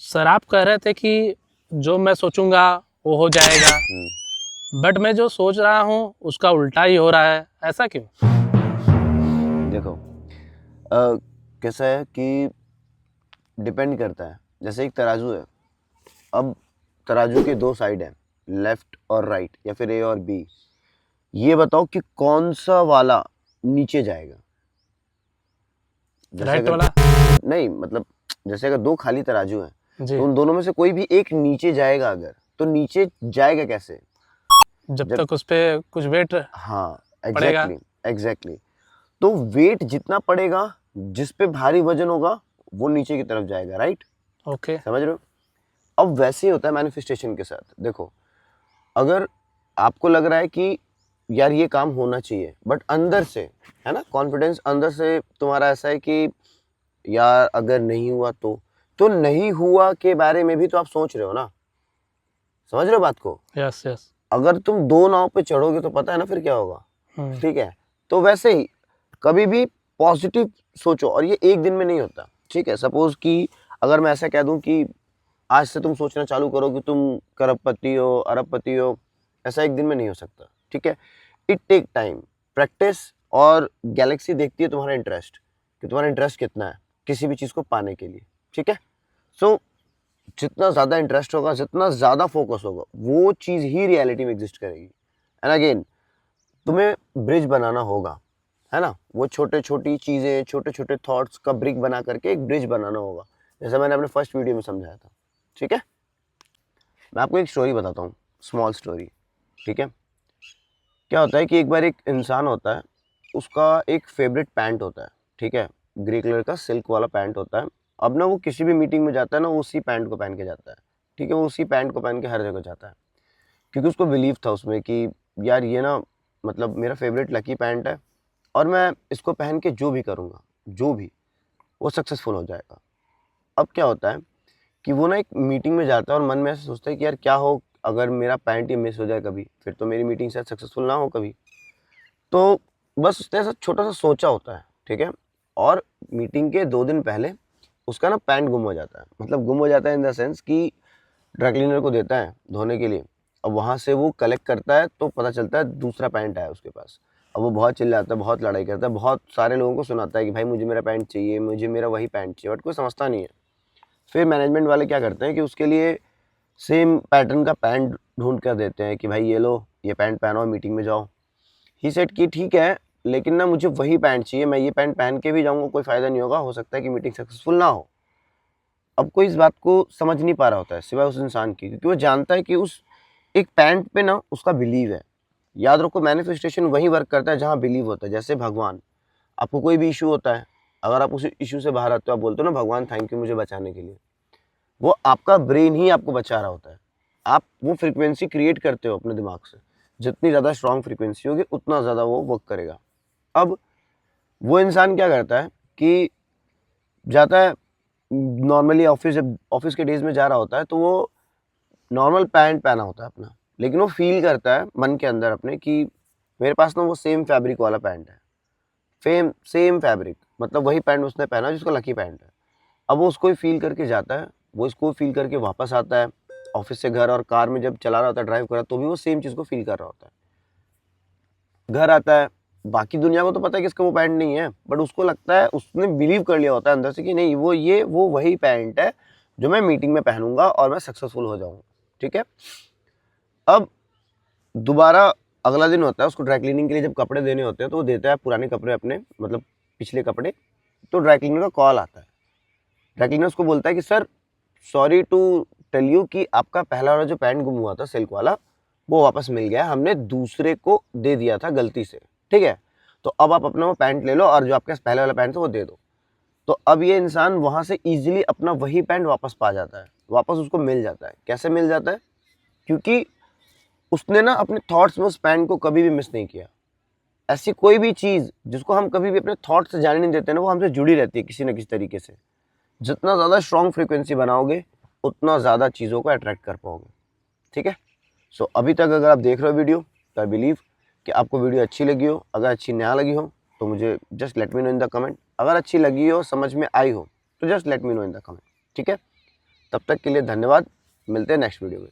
Sir आप कह रहे थे कि जो मैं सोचूंगा वो हो जाएगा, बट मैं जो सोच रहा हूँ उसका उल्टा ही हो रहा है, ऐसा क्यों? देखो कैसा है कि डिपेंड करता है। जैसे एक तराजू है। अब तराजू के दो साइड हैं, लेफ्ट और राइट या फिर ए और बी। ये बताओ कि कौन सा वाला नीचे जाएगा। जैसे राइट अगर वाला। नहीं मतलब जैसे अगर दो खाली तराजू हैं जी। तो उन दोनों में से कोई भी एक नीचे जाएगा। अगर तो नीचे जाएगा कैसे? जब जब तक उस पे कुछ वेट हाँ पड़ेगा। एग्जैक्टली तो वेट जितना पड़ेगा, जिस पे भारी वजन होगा वो नीचे की तरफ जाएगा। Right, okay. समझ रहे हो? अब वैसे ही होता है मैनिफेस्टेशन के साथ। देखो, अगर आपको लग रहा है कि यार ये काम होना चाहिए, बट अंदर से है ना, कॉन्फिडेंस अंदर से तुम्हारा ऐसा है कि यार अगर नहीं हुआ तो नहीं हुआ के बारे में भी तो आप सोच रहे हो ना। समझ रहे हो बात को? Yes yes. अगर तुम दो नाव पे चढ़ोगे तो पता है ना फिर क्या होगा। ठीक है, तो वैसे ही कभी भी पॉजिटिव सोचो, और ये एक दिन में नहीं होता। ठीक है, सपोज कि अगर मैं ऐसा कह दूं कि आज से तुम सोचना चालू करो कि तुम करोड़पति हो, अरबपति हो, ऐसा एक दिन में नहीं हो सकता। ठीक है, इट टेक टाइम, प्रैक्टिस। और गैलेक्सी देखती है तुम्हारा इंटरेस्ट, कि तुम्हारा इंटरेस्ट कितना है किसी भी चीज़ को पाने के लिए। ठीक है, सो जितना ज़्यादा इंटरेस्ट होगा, जितना ज़्यादा फोकस होगा, वो चीज़ ही रियलिटी में एग्जिस्ट करेगी। एंड अगेन, तुम्हें ब्रिज बनाना होगा, है ना। वो छोटे छोटी चीज़ें, छोटे छोटे थॉट्स का ब्रिक बना करके एक ब्रिज बनाना होगा, जैसा मैंने अपने फर्स्ट वीडियो में समझाया था। ठीक है, मैं आपको एक स्टोरी बताता हूँ, स्मॉल स्टोरी। ठीक है, क्या होता है कि एक बार एक इंसान होता है, उसका एक फेवरेट पैंट होता है। ठीक है, ग्रे कलर का सिल्क वाला पैंट होता है। अब ना वो किसी भी मीटिंग में जाता है ना, वो उसी पैंट को पहन के जाता है। ठीक है, वो उसी पैंट को पहन के हर जगह जाता है, क्योंकि उसको बिलीव था उसमें कि यार ये ना मतलब मेरा फेवरेट लकी पैंट है, और मैं इसको पहन के जो भी करूँगा, जो भी, वो सक्सेसफुल हो जाएगा। अब क्या होता है कि वो ना एक मीटिंग में जाता है और मन में ऐसा सोचता है कि यार क्या हो अगर मेरा पैंट ही मिस हो जाए कभी, फिर तो मेरी मीटिंग शायद सक्सेसफुल ना हो कभी। तो बस उसने ऐसा छोटा सा सोचा होता है। ठीक है, और मीटिंग के 2 दिन पहले उसका ना पैंट गुम हो जाता है। मतलब गुम हो जाता है इन द सेंस कि ड्राई क्लीनर को देता है धोने के लिए, अब वहाँ से वो कलेक्ट करता है तो पता चलता है दूसरा पैंट आया उसके पास। अब वो बहुत चिल्लाता है, बहुत लड़ाई करता है, बहुत सारे लोगों को सुनाता है कि भाई मुझे मेरा पैंट चाहिए, मुझे मेरा वही पैंट चाहिए, बट कोई समझता नहीं है। फिर मैनेजमेंट वाले क्या करते हैं कि उसके लिए सेम पैटर्न का पैंट ढूंढ कर देते हैं कि भाई ये लो, ये पैंट पहनो, मीटिंग में जाओ। ही सेड कि ठीक है, लेकिन ना मुझे वही पैंट चाहिए, मैं ये पैंट पहन के भी जाऊंगा कोई फ़ायदा नहीं होगा, हो सकता है कि मीटिंग सक्सेसफुल ना हो। अब कोई इस बात को समझ नहीं पा रहा होता है सिवाय उस इंसान की, क्योंकि वो जानता है कि उस एक पैंट पे ना उसका बिलीव है। याद रखो, मैनिफेस्टेशन वही वर्क करता है जहाँ बिलीव होता है। जैसे भगवान, आपको कोई भी इशू होता है, अगर आप उस इशू से बाहर आते हो, आप बोलते हो ना भगवान थैंक यू मुझे बचाने के लिए, वो आपका ब्रेन ही आपको बचा रहा होता है। आप वो फ्रीक्वेंसी क्रिएट करते हो अपने दिमाग से, जितनी ज़्यादा स्ट्रॉन्ग फ्रीक्वेंसी होगी उतना ज़्यादा वो वर्क करेगा। अब वो इंसान क्या करता है कि जाता है नॉर्मली ऑफिस, जब ऑफिस के डेज में जा रहा होता है तो वो नॉर्मल पैंट पहना होता है अपना, लेकिन वो फील करता है मन के अंदर अपने कि मेरे पास ना वो सेम फैब्रिक वाला पैंट है। सेम फैब्रिक मतलब वही पैंट उसने पहना जिसको लकी पैंट है। अब वो उसको ही फील करके जाता है, वो इसको फील करके वापस आता है ऑफिस से घर, और कार में जब चला रहा होता है, ड्राइव कर रहा है, तो भी वो सेम चीज़ को फील कर रहा होता है। घर आता है, बाकी दुनिया को तो पता है कि इसका वो पैंट नहीं है, बट उसको लगता है, उसने बिलीव कर लिया होता है अंदर से कि नहीं वो वही पैंट है जो मैं मीटिंग में पहनूंगा और मैं सक्सेसफुल हो जाऊंगा। ठीक है, अब दोबारा अगला दिन होता है, उसको ड्राई क्लीनिंग के लिए जब कपड़े देने होते हैं तो वो देता है पुराने कपड़े अपने, मतलब पिछले कपड़े। तो ड्राई क्लीनर का कॉल आता है, ड्राई क्लीनर उसको बोलता है कि sir sorry to tell you कि आपका पहला वाला जो पैंट गुम हुआ था सिल्क वाला, वो वापस मिल गया, हमने दूसरे को दे दिया था गलती से। ठीक है, तो अब आप अपना वो पैंट ले लो और जो आपके पास पहले वाला पैंट था वो दे दो। तो अब ये इंसान वहाँ से ईजिली अपना वही पैंट वापस पा जाता है, वापस उसको मिल जाता है। कैसे मिल जाता है? क्योंकि उसने ना अपने थॉट्स में उस पैंट को कभी भी मिस नहीं किया। ऐसी कोई भी चीज़ जिसको हम कभी भी अपने थॉट से जाने नहीं देते ना, वो हमसे जुड़ी रहती है किसी न किसी तरीके से। जितना ज़्यादा स्ट्रॉन्ग फ्रीक्वेंसी बनाओगे उतना ज़्यादा चीज़ों को अट्रैक्ट कर पाओगे। ठीक है, सो अभी तक अगर आप देख रहे हो वीडियो, तो आई बिलीव कि आपको वीडियो अच्छी लगी हो। अगर अच्छी ना लगी हो तो मुझे just let me know in the comment. अगर अच्छी लगी हो, समझ में आई हो, तो just let me know in the comment. ठीक है, तब तक के लिए धन्यवाद, मिलते हैं नेक्स्ट वीडियो में।